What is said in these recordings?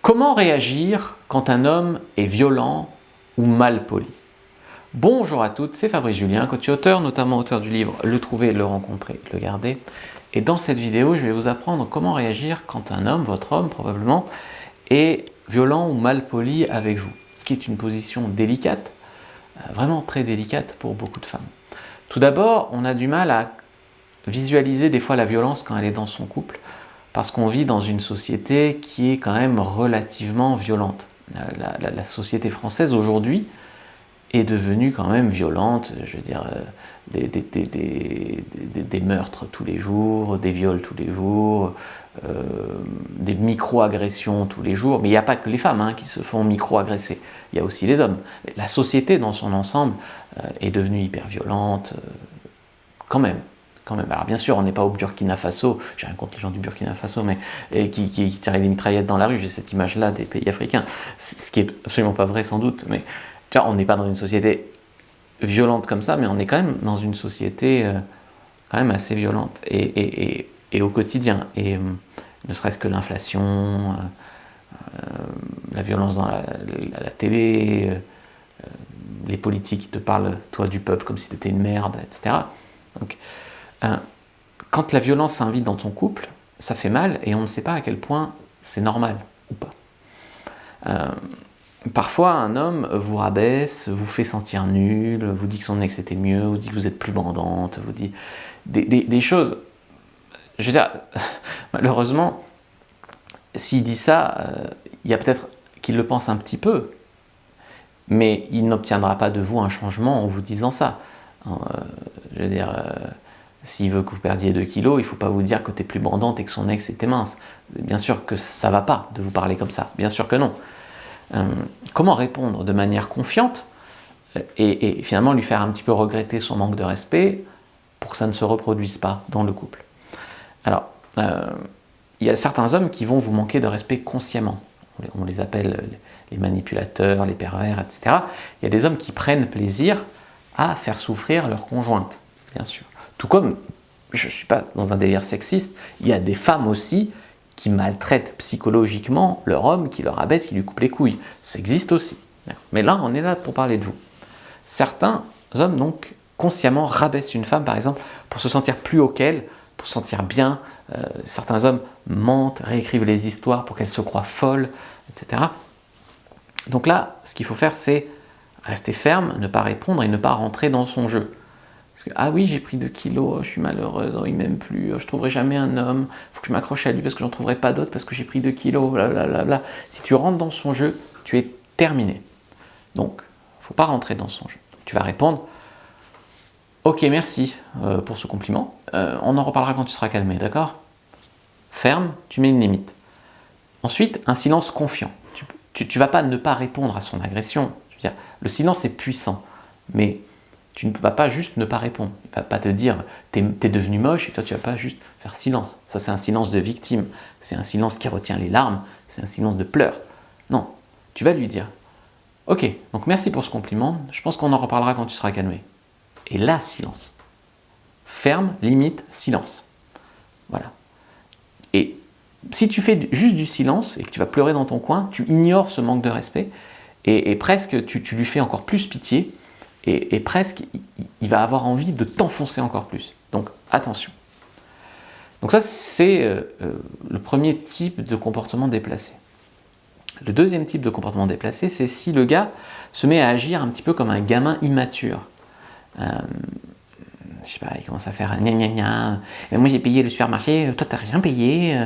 Comment réagir quand un homme est violent ou mal poli? Bonjour à toutes, c'est Fabrice Julien, coach et auteur, notamment auteur du livre Le trouver, le rencontrer, le garder. Et dans cette vidéo, je vais vous apprendre comment réagir quand un homme, votre homme probablement, est violent ou mal poli avec vous. Ce qui est une position délicate, vraiment très délicate pour beaucoup de femmes. Tout d'abord, on a du mal à visualiser des fois la violence quand elle est dans son couple, parce qu'on vit dans une société qui est quand même relativement violente. La société française aujourd'hui est devenue quand même violente, je veux dire, des meurtres tous les jours, des viols tous les jours, des micro-agressions tous les jours, mais il n'y a pas que les femmes qui se font micro-agresser, il y a aussi les hommes. La société dans son ensemble est devenue hyper violente, quand même. Alors bien sûr, on n'est pas au Burkina Faso, j'ai rien contre les gens du Burkina Faso, mais qui tiraient des mitraillettes dans la rue, j'ai cette image-là des pays africains, ce qui est absolument pas vrai sans doute, mais tu vois, on n'est pas dans une société violente comme ça, mais on est quand même dans une société quand même assez violente, et au quotidien, et ne serait-ce que l'inflation, la violence dans la télé, les politiques qui te parlent, toi, du peuple, comme si tu étais une merde, etc. Donc, quand la violence s'invite dans ton couple, ça fait mal et on ne sait pas à quel point c'est normal ou pas. Parfois, un homme vous rabaisse, vous fait sentir nul, vous dit que son ex était mieux, vous dit que vous êtes plus bandante, vous dit des choses. Je veux dire, malheureusement, s'il dit ça, il y a peut-être qu'il le pense un petit peu, mais il n'obtiendra pas de vous un changement en vous disant ça. Je veux dire, s'il veut que vous perdiez 2 kilos, il ne faut pas vous dire que tu es plus bandante et que son ex était mince. Bien sûr que ça ne va pas de vous parler comme ça, bien sûr que non. Comment répondre de manière confiante et finalement lui faire un petit peu regretter son manque de respect pour que ça ne se reproduise pas dans le couple? Alors, il y a certains hommes qui vont vous manquer de respect consciemment. On les appelle les manipulateurs, les pervers, etc. Il y a des hommes qui prennent plaisir à faire souffrir leur conjointe, bien sûr. Tout comme, je ne suis pas dans un délire sexiste, il y a des femmes aussi qui maltraitent psychologiquement leur homme, qui leur abaisse, qui lui coupe les couilles. Ça existe aussi. Mais là, on est là pour parler de vous. Certains hommes, donc, consciemment rabaissent une femme, par exemple, pour se sentir plus haut qu'elle, pour se sentir bien. Certains hommes mentent, réécrivent les histoires pour qu'elle se croie folle, etc. Donc là, ce qu'il faut faire, c'est rester ferme, ne pas répondre et ne pas rentrer dans son jeu. Parce que, ah oui, j'ai pris 2 kilos, je suis malheureuse, il m'aime plus, je ne trouverai jamais un homme, il faut que je m'accroche à lui parce que j'en trouverai pas d'autres parce que j'ai pris 2 kilos, blablabla. Si tu rentres dans son jeu, tu es terminé. Donc, il ne faut pas rentrer dans son jeu. Tu vas répondre, ok, merci pour ce compliment, on en reparlera quand tu seras calmé, d'accord? Ferme, tu mets une limite. Ensuite, un silence confiant. Tu ne vas pas ne pas répondre à son agression. Je veux dire, le silence est puissant, mais tu ne vas pas juste ne pas répondre. Il ne va pas te dire t'es devenu moche et toi tu ne vas pas juste faire silence. Ça c'est un silence de victime, c'est un silence qui retient les larmes, c'est un silence de pleurs. Non, tu vas lui dire ok, donc merci pour ce compliment, je pense qu'on en reparlera quand tu seras calmé. Et là, silence. Ferme, limite, silence. Voilà. Et si tu fais juste du silence et que tu vas pleurer dans ton coin, tu ignores ce manque de respect et presque tu lui fais encore plus pitié. Et presque, il va avoir envie de t'enfoncer encore plus. Donc, attention. Donc ça, c'est le premier type de comportement déplacé. Le deuxième type de comportement déplacé, c'est si le gars se met à agir un petit peu comme un gamin immature. Je sais pas, il commence à faire gna gna gna. Moi, j'ai payé le supermarché, toi, t'as rien payé.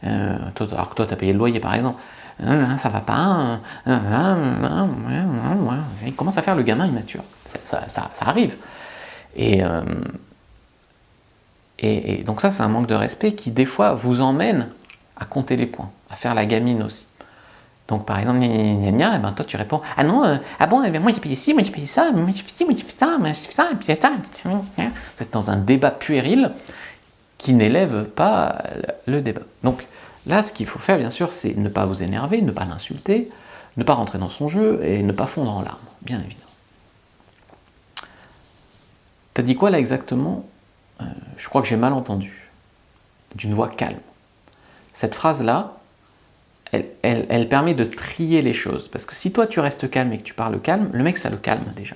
Alors que toi, t'as payé le loyer, par exemple. Ça va pas. Il commence à faire le gamin immature. Ça arrive. Et donc ça, c'est un manque de respect qui, des fois, vous emmène à compter les points, à faire la gamine aussi. Donc, par exemple, et ben, toi, tu réponds « Ah non, ah bon, moi j'ai payé ci, moi j'ai payé ça, moi j'ai fait ci, moi j'ai fait ça, moi j'ai fait ça, et puis ça. » Vous êtes dans un débat puéril qui n'élève pas le débat. Donc, là, ce qu'il faut faire, bien sûr, c'est ne pas vous énerver, ne pas l'insulter, ne pas rentrer dans son jeu et ne pas fondre en larmes, bien évidemment. T'as dit quoi là exactement? Je crois que j'ai mal entendu. D'une voix calme. Cette phrase-là, elle permet de trier les choses. Parce que si toi tu restes calme et que tu parles calme, le mec ça le calme déjà.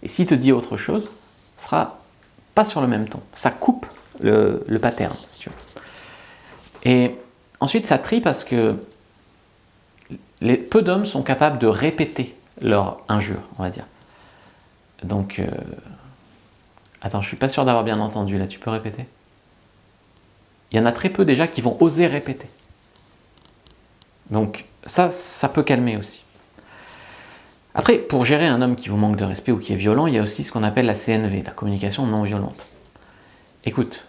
Et s'il te dit autre chose, ce sera pas sur le même ton. Ça coupe le pattern, si tu veux. Et ensuite ça trie parce que peu d'hommes sont capables de répéter leur injure, on va dire. Donc, attends, je suis pas sûr d'avoir bien entendu là, tu peux répéter? Il y en a très peu déjà qui vont oser répéter. Donc ça peut calmer aussi. Après, pour gérer un homme qui vous manque de respect ou qui est violent, il y a aussi ce qu'on appelle la CNV, la communication non violente. Écoute,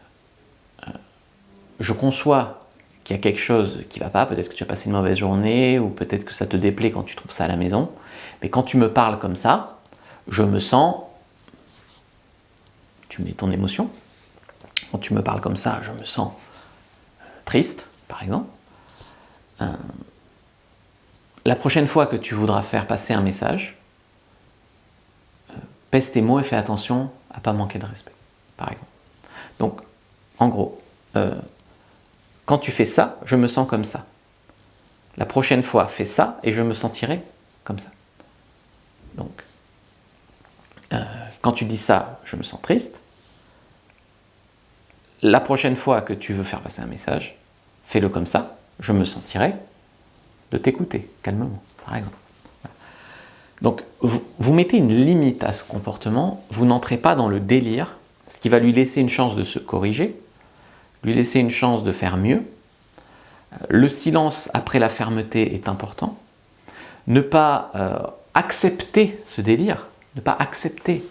je conçois qu'il y a quelque chose qui ne va pas, peut-être que tu as passé une mauvaise journée, ou peut-être que ça te déplaît quand tu trouves ça à la maison, mais quand tu me parles comme ça, je me sens... Tu mets ton émotion. Quand tu me parles comme ça, je me sens triste, par exemple. La prochaine fois que tu voudras faire passer un message, pèse tes mots et fais attention à ne pas manquer de respect, par exemple. Donc, en gros, quand tu fais ça, je me sens comme ça. La prochaine fois, fais ça et je me sentirai comme ça. Donc, quand tu dis ça, je me sens triste. La prochaine fois que tu veux faire passer un message, fais-le comme ça, je me sentirai de t'écouter calmement, par exemple. Donc, vous mettez une limite à ce comportement, vous n'entrez pas dans le délire, ce qui va lui laisser une chance de se corriger, lui laisser une chance de faire mieux. Le silence après la fermeté est important. Ne pas accepter ce délire, ne pas accepter.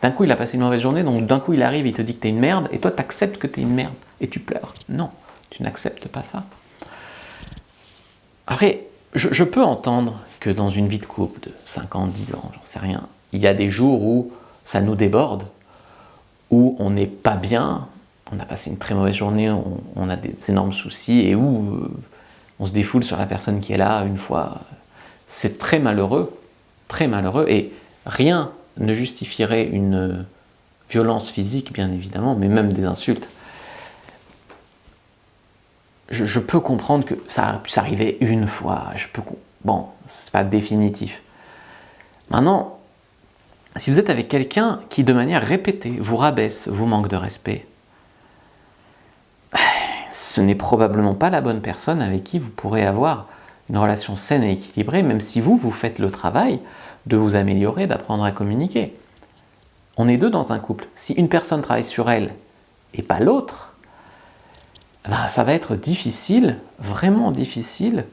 D'un coup, il a passé une mauvaise journée, donc d'un coup, il arrive, il te dit que t'es une merde, et toi, tu acceptes que t'es une merde, et tu pleures. Non, tu n'acceptes pas ça. Après, je peux entendre que dans une vie de couple de 5 ans, 10 ans, j'en sais rien, il y a des jours où ça nous déborde, où on n'est pas bien, on a passé une très mauvaise journée, on a des énormes soucis, et où on se défoule sur la personne qui est là une fois. C'est très malheureux, et rien ne justifierait une violence physique, bien évidemment, mais même des insultes. Je peux comprendre que ça puisse arriver une fois, bon, c'est pas définitif. Maintenant, si vous êtes avec quelqu'un qui, de manière répétée, vous rabaisse, vous manque de respect, ce n'est probablement pas la bonne personne avec qui vous pourrez avoir une relation saine et équilibrée, même si vous faites le travail de vous améliorer, d'apprendre à communiquer. On est deux dans un couple. Si une personne travaille sur elle et pas l'autre, ben, ça va être difficile, vraiment difficile,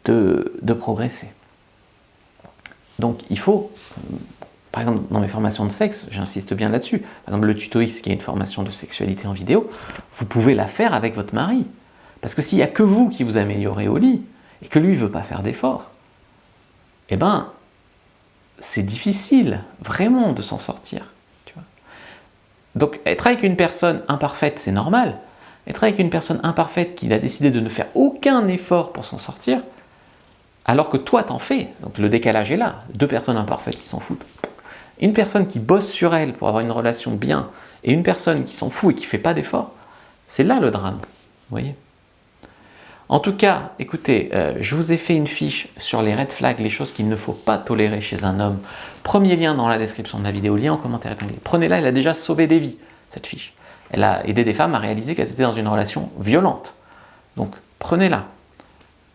de progresser. Donc il faut, par exemple dans mes formations de sexe, j'insiste bien là-dessus, par exemple le Tuto X qui est une formation de sexualité en vidéo, vous pouvez la faire avec votre mari. Parce que s'il n'y a que vous qui vous améliorez au lit, et que lui ne veut pas faire d'efforts, eh ben, c'est difficile, vraiment, de s'en sortir. Tu vois. Donc être avec une personne imparfaite, c'est normal. Être avec une personne imparfaite qui a décidé de ne faire aucun effort pour s'en sortir, alors que toi t'en fais, donc le décalage est là, deux personnes imparfaites qui s'en foutent. Une personne qui bosse sur elle pour avoir une relation bien, et une personne qui s'en fout et qui ne fait pas d'effort, c'est là le drame, vous voyez. En tout cas, écoutez, je vous ai fait une fiche sur les red flags, les choses qu'il ne faut pas tolérer chez un homme. Premier lien dans la description de la vidéo, lien en commentaire épinglé. Prenez-la, elle a déjà sauvé des vies, cette fiche. Elle a aidé des femmes à réaliser qu'elles étaient dans une relation violente. Donc, prenez-la.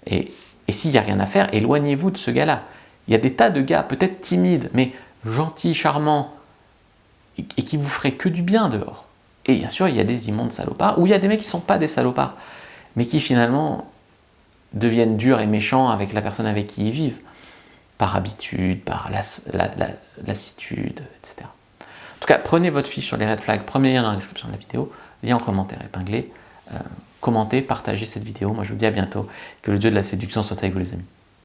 Et s'il n'y a rien à faire, éloignez-vous de ce gars-là. Il y a des tas de gars, peut-être timides, mais gentils, charmants, et qui vous feraient que du bien dehors. Et bien sûr, il y a des immondes salopards, ou il y a des mecs qui ne sont pas des salopards, mais qui finalement deviennent durs et méchants avec la personne avec qui ils vivent, par habitude, par lassitude, etc. En tout cas, prenez votre fiche sur les red flags, premier lien dans la description de la vidéo, lien en commentaire épinglé, commentez, partagez cette vidéo. Moi je vous dis à bientôt, que le dieu de la séduction soit avec vous les amis.